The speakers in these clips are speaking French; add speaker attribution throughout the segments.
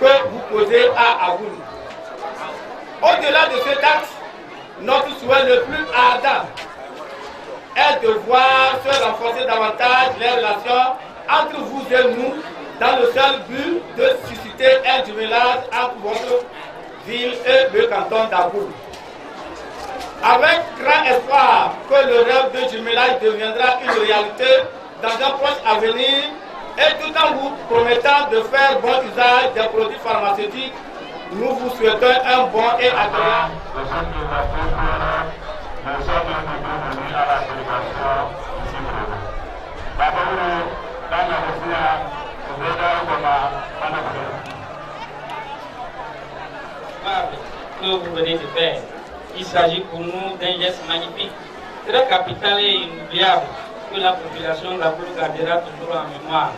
Speaker 1: que vous posez à Aboul. Au-delà de cet acte, notre souhait le plus ardent est de voir se renforcer davantage les relations entre vous et nous dans le seul but de susciter un jumelage entre votre ville et le canton d'Aboul. Avec grand espoir que le rêve de jumelage deviendra une réalité dans un proche avenir et tout en vous promettant de faire bon usage des produits pharmaceutiques, nous vous souhaitons un bon et agréable.
Speaker 2: Que vous venez de faire. Il s'agit pour nous d'un geste magnifique, très capital et inoubliable que la population d'Aboul gardera toujours en mémoire.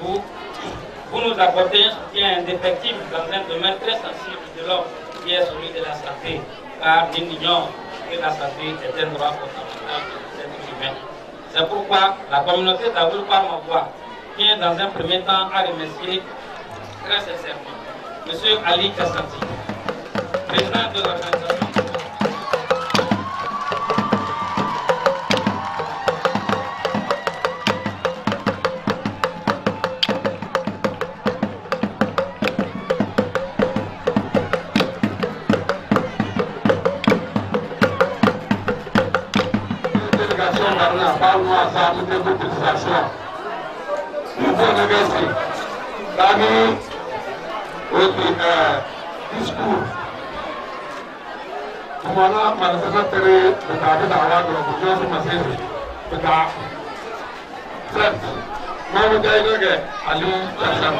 Speaker 2: Vous nous apportez un soutien indéfectible dans un domaine très sensible de l'homme, qui est celui de la santé, car nous ignore que la santé est un droit fondamental de l'être humain. C'est pourquoi la communauté d'Aboul par ma voix tient dans un premier temps à remercier très sincèrement M. Ali Kassanti, président de l'organisation.
Speaker 3: Discours. Kumana manasaka tere betade dawa gro bujo masese beta set mamu daigo ge ali tasam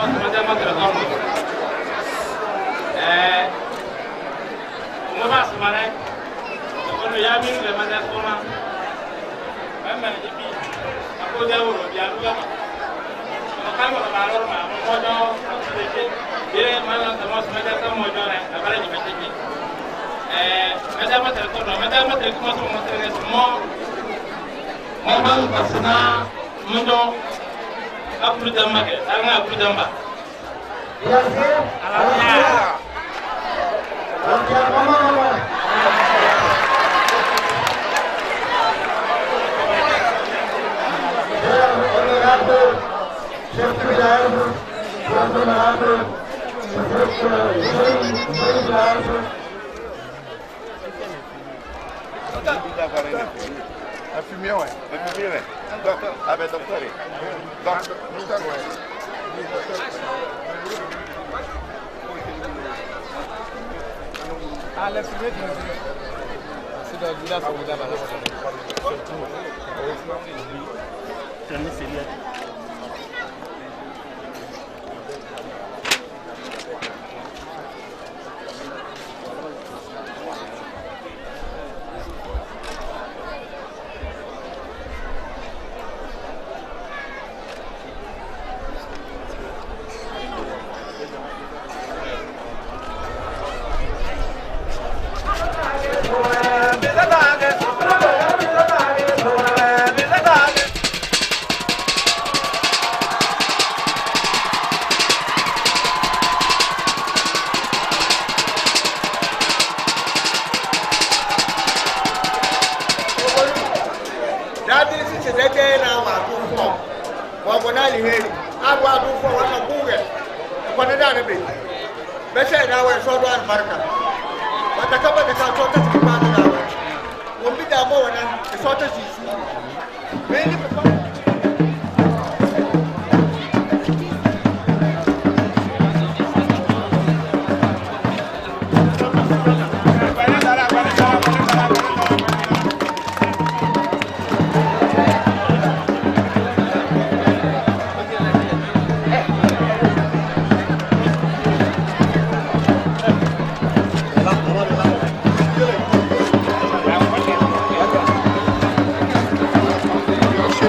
Speaker 2: Mama semana kono ya min le manda soma mama jibi ako dawo ya lula kama ba lor ma mo do dire mana sama semada sama mo do na abara jibi jibi madama tel ko madama tel ko mo tel mo bang pasna mo do apru damba ke arna apru damba
Speaker 4: ya sir ala chef de village, honorable,
Speaker 3: a fumée ouais. A fumée ouais. Docteur, avec docteur. Docteur ouais.
Speaker 4: Ah, la fumée, c'est dans le village où vous avez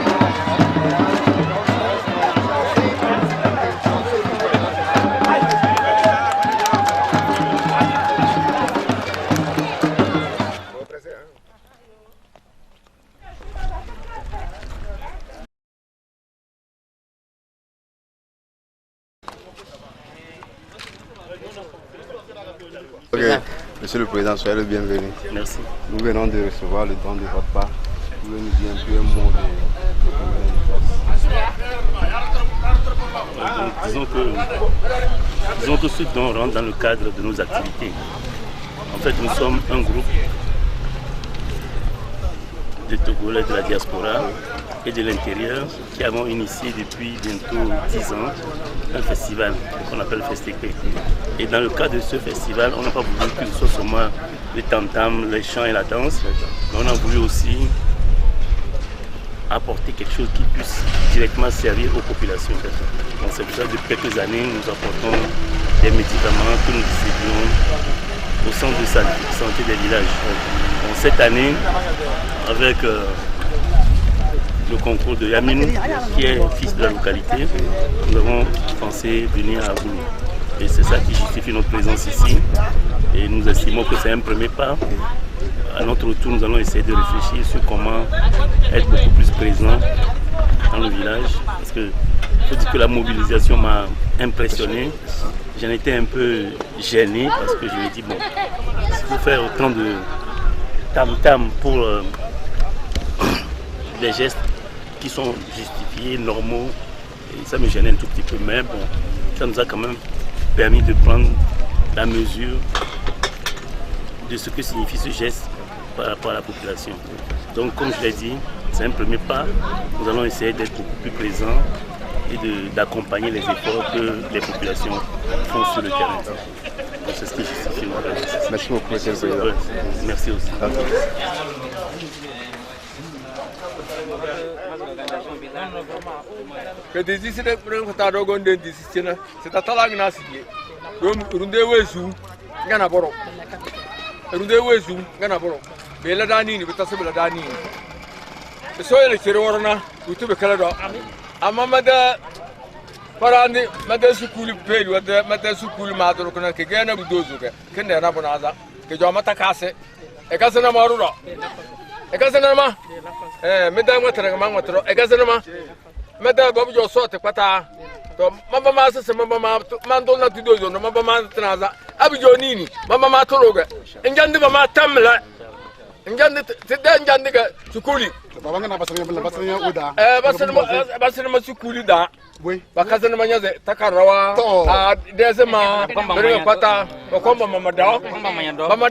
Speaker 3: Thank you.
Speaker 5: Ok, Monsieur le Président, soyez le bienvenu.
Speaker 6: Merci.
Speaker 5: Nous venons de recevoir le don de votre part. Vous pouvez nous dire un peu un mot
Speaker 6: disons que ce don rentre dans le cadre de nos activités. En fait, nous sommes un groupe de Togolais de la diaspora et de l'intérieur qui avons initié depuis bientôt 10 ans un festival qu'on appelle Festéqué. Et dans le cadre de ce festival, on n'a pas voulu que ce soit seulement les tam-tams, les chants et la danse, mais on a voulu aussi apporter quelque chose qui puisse directement servir aux populations. Donc c'est pour ça que depuis quelques années, nous apportons des médicaments que nous distribuons au centre de santé des villages. Donc, cette année, avec le concours de Yaminou, qui est fils de la localité, nous avons pensé venir à Goulou. Et c'est ça qui justifie notre présence ici. Et nous estimons que c'est un premier pas. À notre retour, nous allons essayer de réfléchir sur comment être beaucoup plus présent dans le village. Parce que je dis que la mobilisation m'a impressionné. J'en étais un peu gêné parce que je me dis, bon, il faut faire autant de tam-tam pour des gestes qui sont justifiés, normaux. Et ça me gênait un tout petit peu, mais bon, ça nous a quand même permis de prendre la mesure de ce que signifie ce geste par rapport à la population. Donc, comme je l'ai dit, c'est un premier pas. Nous allons essayer d'être beaucoup plus présents et d'accompagner les efforts que les populations font sur le terrain. Donc, c'est ce qui justifie notre présence.
Speaker 5: Merci beaucoup, Monsieur le Président.
Speaker 6: Merci aussi.
Speaker 3: Bela dani ni bita sabila dani so ele kire warna utube kala do amma mada farani mada sukuli peli wada mada sukuli madro kana ke gana budozo ke kende na bonaza ke jo mata kase e kase na maru do e kase na ma meda ngotara ma ngotro e kase na ma meda babu jo so te kwata to mama ma sese mama ma mando na tudozo no mama ma traza abijo nini mama ma toroga njandi mama tamla njandi tede njandi ga sukuli
Speaker 5: Baba ngana basanya uda.
Speaker 3: basana ma sukuli da oui bakazana manyaze takarawa a dezema bere pata okomba mama da mama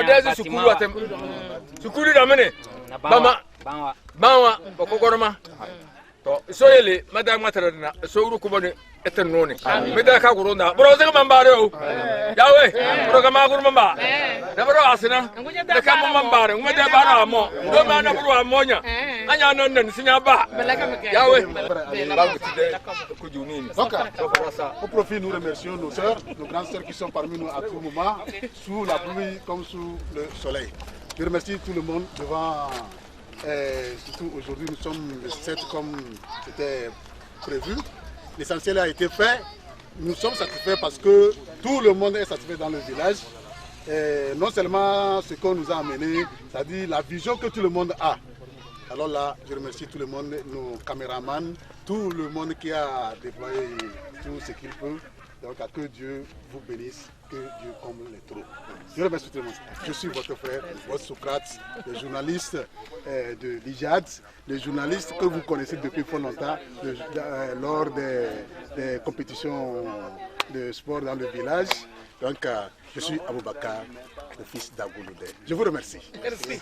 Speaker 3: dezi sukuli watem sukuli da mene bama okogoroma to soyele madam matarana sowru ko bone eten noni meda ka gurunda bro zega mambare o yawe bro ga maguru mamba na bro asina da ka mambare meda bara mo do ma na bro amonya anya non nan sinya ba yawe ko junini
Speaker 5: Au profit, nous remercions nos sœurs, nos grandes sœurs qui sont parmi nous à tout moment, sous la pluie comme sous le soleil. Je remercie tout le monde devant. Surtout aujourd'hui, nous sommes le 7 comme c'était prévu. L'essentiel a été fait. Nous sommes satisfaits parce que tout le monde est satisfait dans le village. Et non seulement ce qu'on nous a amené, c'est-à-dire la vision que tout le monde a. Alors là, je remercie tout le monde, nos caméramans, tout le monde qui a déployé tout ce qu'il peut. Donc que Dieu vous bénisse, que Dieu comble les trous. Je remercie tout le monde. Je suis votre frère, votre Socrate, le journaliste de l'IJAD, le journaliste que vous connaissez depuis fort longtemps lors des compétitions de sport dans le village. Donc je suis Aboubakar, le fils d'Agouloudé. Je vous remercie.
Speaker 3: Merci.